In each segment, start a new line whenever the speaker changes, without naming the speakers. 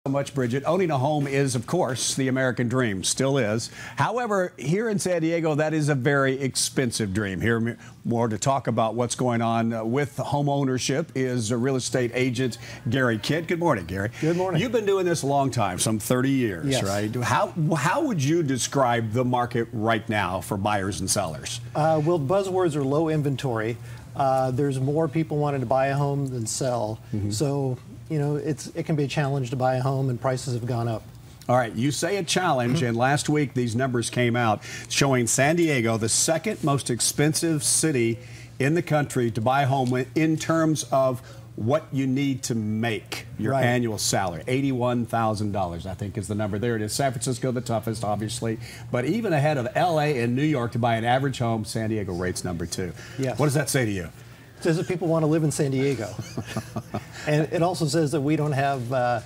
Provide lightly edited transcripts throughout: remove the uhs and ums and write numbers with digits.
So much, Bridget. Owning a home is, of course, the American dream, still is. However, here in San Diego, that is a very expensive dream. Here, more to talk about what's going on with home ownership is real estate agent Gary Kent. Good morning, Gary.
Good morning.
You've been doing this a long time, some 30 years,
yes.
right? How would you describe the market right now for buyers and sellers?
Well, buzzwords are low inventory. There's more people wanting to buy a home than sell. So, you know, it can be a challenge to buy a home, and prices have gone up.
All right, you say a challenge, and last week these numbers came out showing San Diego the second most expensive city in the country to buy a home in terms of what you need to make your annual salary. $81,000, I think, is the number. There it is. San Francisco, the toughest, obviously. But even ahead of LA and New York to buy an average home, San Diego rates number 2.
Yes.
What does that say to you?
It says that people want to live in San Diego. And it also says that we don't have,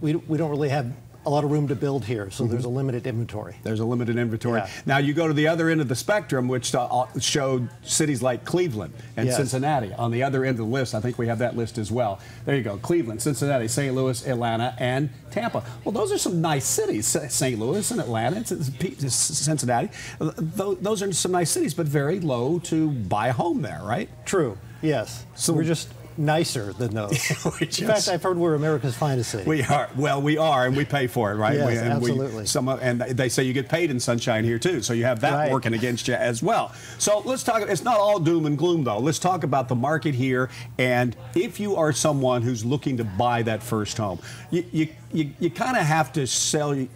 we don't really have a lot of room to build here, so there's a limited inventory.
There's a limited inventory.
Yeah.
Now you go to the other end of the spectrum, which showed cities like Cleveland and Cincinnati on the other end of the list. I think we have that list as well. There you go, Cleveland, Cincinnati, St. Louis, Atlanta, and Tampa. Well, those are some nice cities. St. Louis and Atlanta, Cincinnati. Those are some nice cities, but very low to buy a home there, right?
True, yes. So we're just nicer than those. In fact, I've heard we're America's finest city.
We are. Well, we are, and we pay for it, right?
Yes, absolutely.
And they say you get paid in sunshine here, too, so you have that working against you as well. So let's talk. It's not all doom and gloom, though. Let's talk about the market here, and if you are someone who's looking to buy that first home, you kind of have to sell you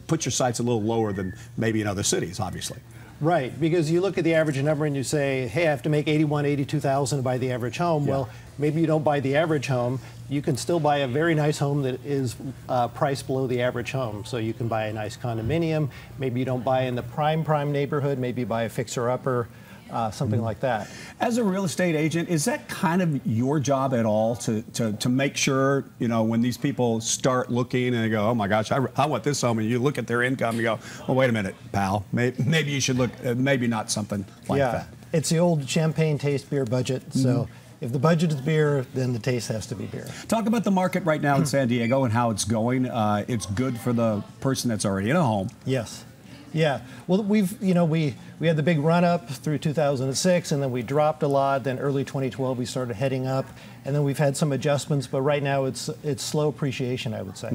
put your sights a little lower than maybe in other cities, obviously.
Right, because you look at the average number and you say, hey, I have to make $81,000, $82,000 to buy the average home. Well, maybe you don't buy the average home. You can still buy a very nice home that is priced below the average home. So you can buy a nice condominium. Maybe you don't buy in the prime neighborhood. Maybe you buy a fixer-upper. Something like that. As
a real estate agent, is that kind of your job at all to make sure, you know, when these people start looking and they go, oh my gosh, I want this home, and you look at their income and you go, oh, wait a minute, pal, maybe you should look, maybe not something like that.
It's the old champagne taste beer budget. So if the budget is beer, then the taste has to be beer. Talk
about the market right now in San Diego and how it's going. It's good for the person that's already in a home.
Yes. Yeah, well, we had the big run up through 2006, and then we dropped a lot. Then early 2012, we started heading up, and then we've had some adjustments. But right now, it's slow appreciation, I would say.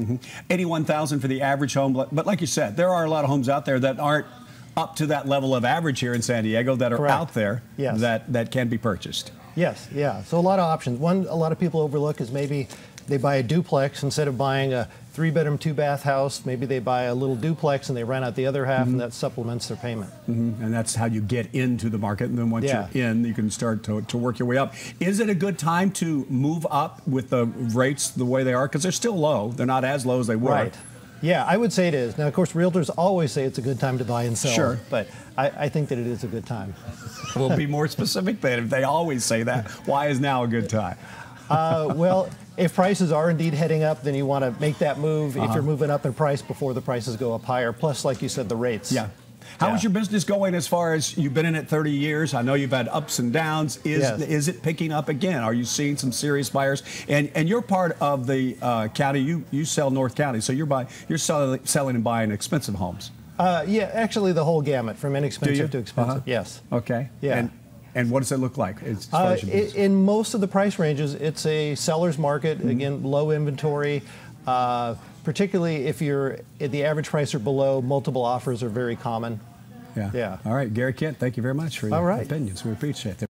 $81,000 for the average home, but like you said, there are a lot of homes out there that aren't up to that level of average here in San Diego that are out there that can be purchased.
Yes, yeah. So a lot of options. One a lot of people overlook is maybe they buy a duplex instead of buying a 3-bedroom, 2-bath house. Maybe they buy a little duplex and they rent out the other half, and that supplements their payment.
And that's how you get into the market. And then once you're in, you can start to work your way up. Is it a good time to move up with the rates the way they are? Because they're still low. They're not as low as they were.
Right. Yeah, I would say it is. Now, of course, realtors always say it's a good time to buy and sell.
Sure.
But I think that it is a good time.
We'll be more specific then. If they always say that, why is now a good time?
Well, if prices are indeed heading up, then you want to make that move if you're moving up in price before the prices go up higher. Plus, like you said, the rates.
Yeah. How is your business going as far as you've been in it 30 years? I know you've had ups and downs. Is it picking up again? Are you seeing some serious buyers? And you're part of the county. You sell North County, so you're selling and buying expensive homes.
Yeah, actually the whole gamut, from inexpensive to expensive. Yes.
Okay.
Yeah.
And what does it look like? As far as
in most of the price ranges, it's a seller's market. Again, low inventory. Particularly if you're at the average price or below, multiple offers are very common.
Yeah. All right, Gary Kent, thank you very much for your opinions. We appreciate it.